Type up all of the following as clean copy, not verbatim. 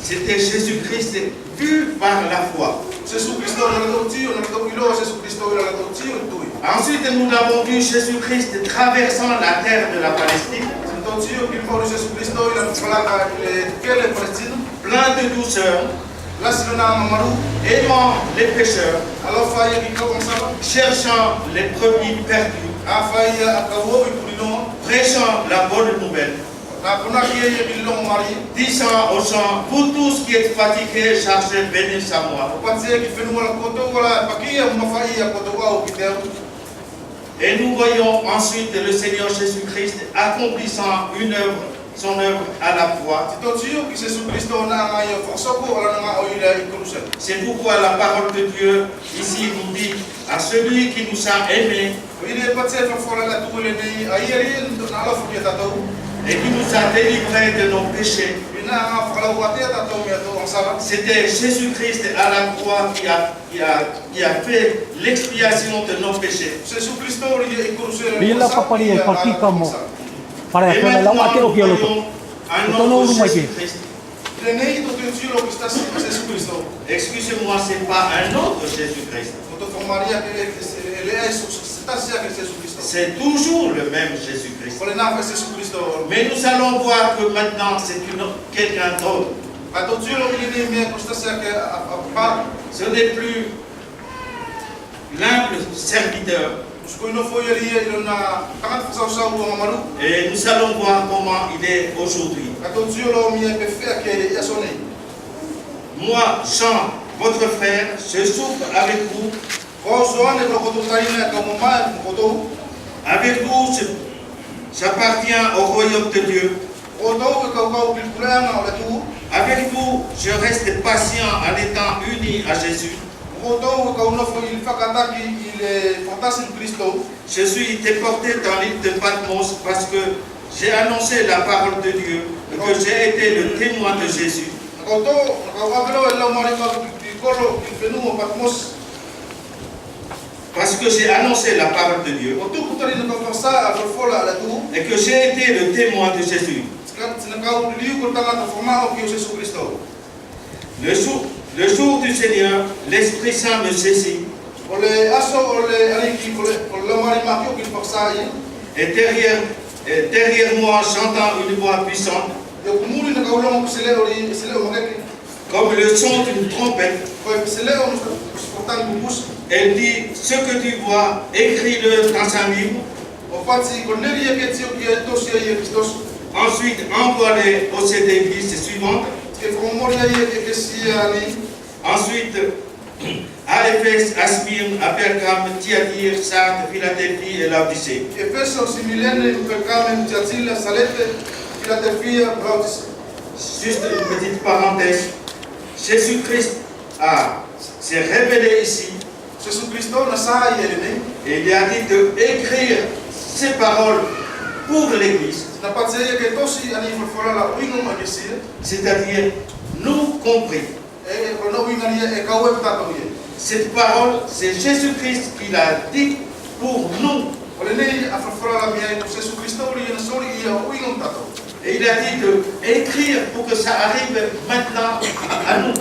C'était Jésus-Christ vu par la foi. Ensuite, nous avons vu Jésus-Christ traversant la terre de la Palestine, plein de douceur, aidant les pécheurs, cherchant les brebis perdues, prêchant la bonne nouvelle, disant aux gens, vous tous qui êtes fatigués, chargés, venez à moi. Et nous voyons ensuite le Seigneur Jésus-Christ accomplissant son œuvre à la croix. C'est pourquoi la parole de Dieu ici nous dit à celui qui nous a aimés et qui nous a délivrés de nos péchés. C'était Jésus-Christ à la croix qui a fait l'expiation de nos péchés. Et maintenant, nous voyons un autre Jésus-Christ. Excusez-moi, ce n'est pas un autre Jésus-Christ. C'est toujours le même Jésus-Christ. Mais nous allons voir que maintenant c'est quelqu'un d'autre. Ce n'est plus l'humble serviteur. Et nous allons voir comment il est aujourd'hui. Moi, Jean, votre frère, je souffre avec vous. Avec vous, j'appartiens au royaume de Dieu. Avec vous, je reste patient en étant uni à Jésus. Je suis déporté dans l'île de Patmos parce que j'ai annoncé la parole de Dieu et que j'ai été le témoin de Jésus. Parce que j'ai annoncé la parole de Dieu et que j'ai été le témoin de Jésus. Le jour du Seigneur, l'Esprit Saint me saisit. Et derrière moi, j'entends une voix puissante, comme le son d'une trompette. Elle dit, ce que tu vois, écris-le dans un livre. Ensuite, envoie-les aux 7 églises suivantes. Ensuite, à Éphèse, à Smyrne, à Pergame, Thyatire, Sardes, Philadelphie et Laodicée. Juste une petite parenthèse. Jésus-Christ s'est révélé ici. Et il a dit d'écrire ces paroles pour l'Église. C'est-à-dire nous compris. Cette parole, c'est Jésus-Christ qui l'a dit pour nous. Et il a dit d'écrire pour que ça arrive maintenant à nous.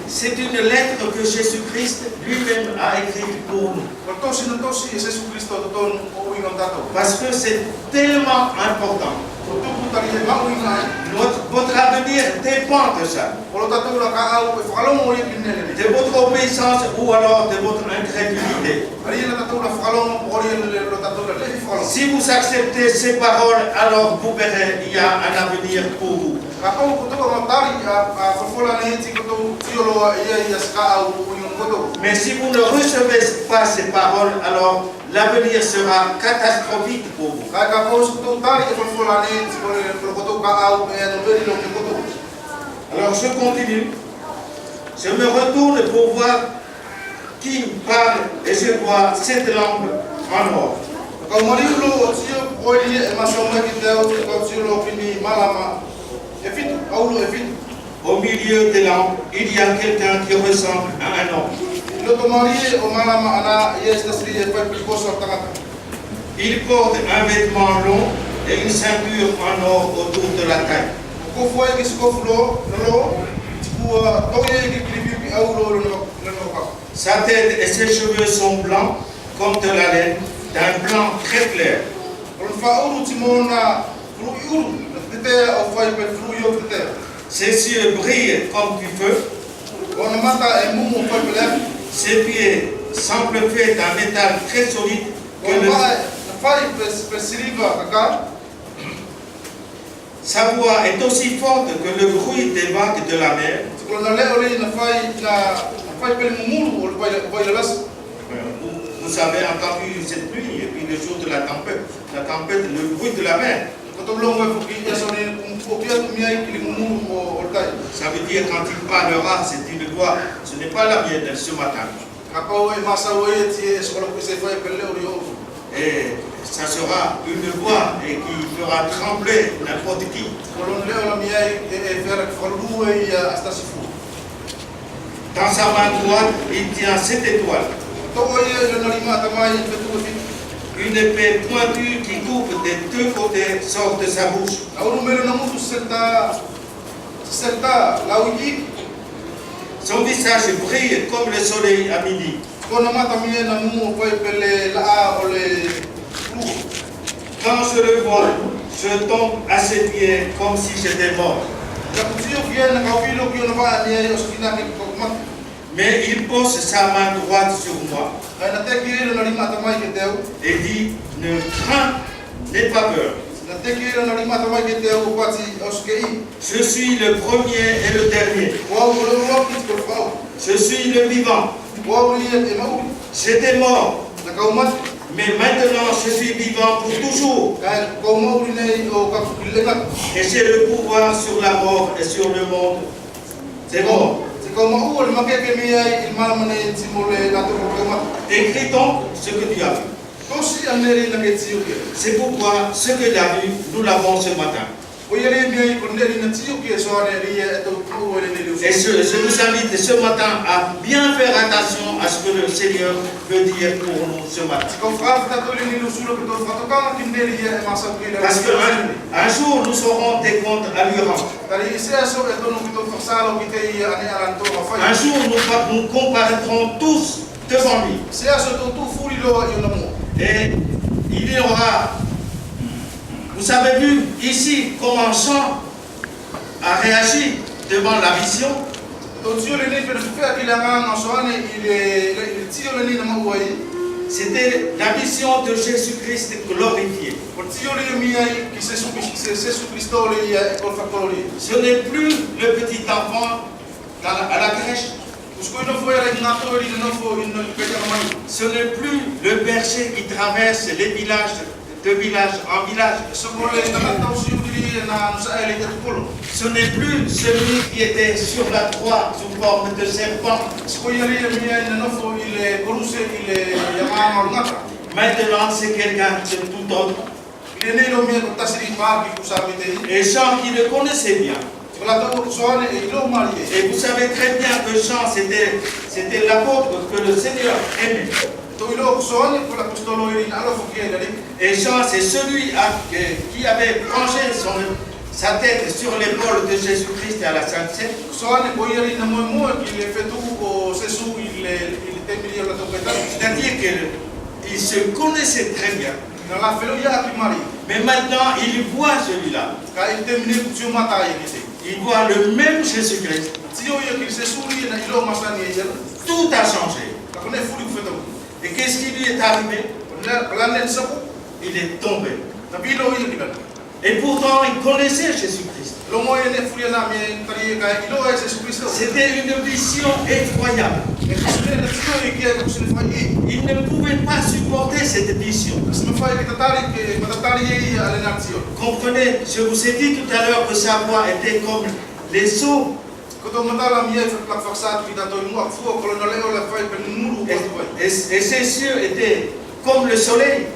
C'est une lettre que Jésus-Christ lui-même a écrite pour nous. Parce que c'est tellement important. Votre avenir dépend de ça. De votre obéissance ou alors de votre incrédulité. Si vous acceptez ces paroles, alors vous verrez, il y a un avenir pour vous. Mais si vous ne recevez pas ces paroles, alors l'avenir sera catastrophique pour vous. Alors je continue. Je me retourne pour voir qui parle et je vois cette lampe en or. Au milieu des lampes, il y a quelqu'un qui ressemble à un homme. Il porte un vêtement long et une ceinture en or autour de la taille. Sa tête et ses cheveux sont blancs comme de la laine, d'un blanc très clair. Ses yeux brillent comme du feu. Ses pieds semblent faits d'un métal très solide. Sa voix est aussi forte que le bruit des vagues de la mer. Vous avez entendu cette nuit et puis le jour de la tempête, le bruit de la mer. Ça veut dire quand il parlera, c'est une voix, ce n'est pas la mienne ce matin. Et ça sera une voix et qui fera trembler n'importe qui. Dans sa main droite, il tient 7 étoiles. Une épée pointue qui coupe des 2 côtés sort de sa bouche. Son visage brille comme le soleil à midi. Quand je le vois, je tombe à ses pieds comme si j'étais mort. Mais il pose sa main droite sur moi et dit, ne crains, n'aie pas peur. Je suis le premier et le dernier. Je suis le vivant. J'étais mort, mais maintenant je suis vivant pour toujours. Et j'ai le pouvoir sur la mort et sur le monde. C'est mort. Écris donc ce que tu as vu. C'est pourquoi ce que tu as vu, nous l'avons ce matin. Et je vous invite ce matin à bien faire attention à ce que le Seigneur veut dire pour nous ce matin. Parce qu'un jour nous saurons des comptes à lui rendre. Un jour nous comparaîtrons tous devant lui. Et il y aura, vous avez vu ici comment Jean a réagi devant la vision. C'était la vision de Jésus-Christ glorifié. Ce n'est plus le petit enfant à la crèche. Ce n'est plus le berger qui traverse les villages de village en village. Ce n'est plus celui qui était sur la croix sous forme de serpent. Maintenant, c'est quelqu'un de tout autre. Et Jean qui le connaissait bien. Et vous savez très bien que Jean, c'était l'apôtre que le Seigneur aimait. Et Jean, c'est celui qui avait penché sa tête sur l'épaule de Jésus-Christ à la Sainte Seine. C'est-à-dire qu'il se connaissait très bien. Mais maintenant, il voit celui-là. Il voit le même Jésus-Christ. Tout a changé. Et qu'est-ce qui lui est arrivé? Il est tombé. Et pourtant, il connaissait Jésus-Christ. C'était une vision effroyable. Il ne pouvait pas supporter cette vision. Comprenez, je vous ai dit tout à l'heure que sa voix était comme les eaux. Et ses yeux étaient comme le soleil.